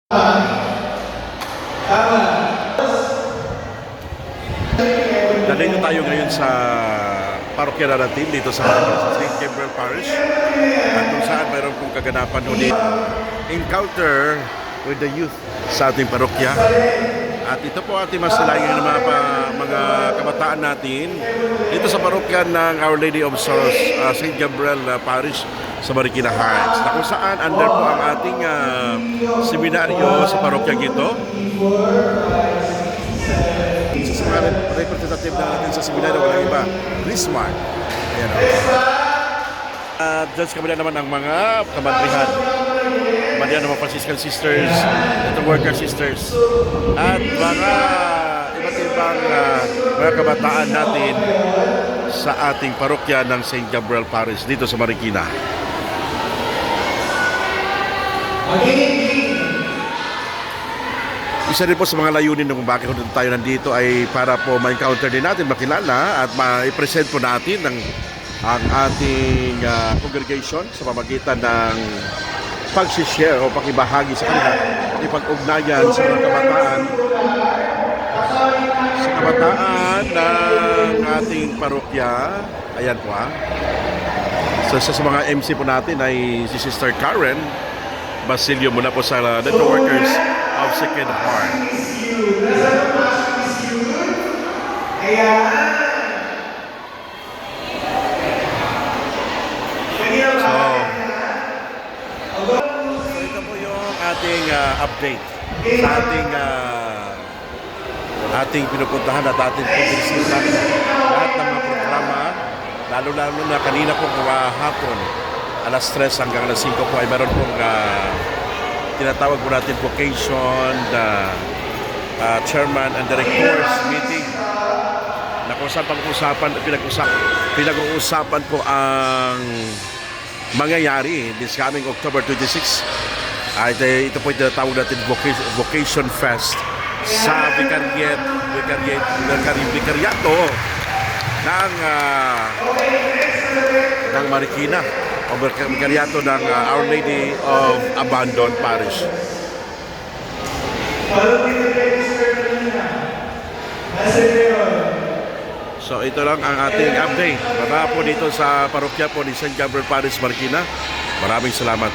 Nandito tayo ngayon sa parokya natin dito sa St. Gabriel Parish, at kung saan mayroon pong kaganapan ulit encounter with the youth sa ating parokya. At ito po ating masilayang ng mga kabataan natin dito sa parokya ng Our Lady of Sorrows, St. Gabriel Parish sa Marikina Heights, na kung saan under po ang ating seminaryo sa parokya ito. Sa mga representative natin sa seminaryo, walang iba, Lismar. Ayan o. At dyan sa kabila naman ang mga kamadrihan. Kamadrihan ng mga Franciscan Sisters, ito worker sisters, at mga iba't ibang mga kabataan natin sa ating parokya ng St. Gabriel Parish dito sa Marikina. Isa rin po sa mga layunin kung bakit tayo nandito ay para po ma-encounter din natin, makilala at ma-present po natin ang ating congregation sa pamagitan ng pag-share o pakibahagi sa kanila at ipag-ugnayan sa mga kabataan ng ating parokya. Ayan po So sa mga MC po natin ay si Sister Karen Basilio mula po sa Network Workers of Second Heart. So ito po yung ating update sa ating pinupuntahan at ating pagdisita lahat ng mga programa, lalo na kanina po hapon alas 3 hanggang alas 5 po ay meron pong tinatawag po natin vocation, chairman and directors meeting, na kung saan pinag-uusapan po ang mangyayari this coming October 26. Ito po yung tinatawag natin Vocation Fest sa Vikaryato ng Marikina, o Vikaryato ng Our Lady of Abandon Parish. So ito lang ang ating update para po dito sa parokya po ni St. Gabriel Parish, Marikina. Maraming salamat.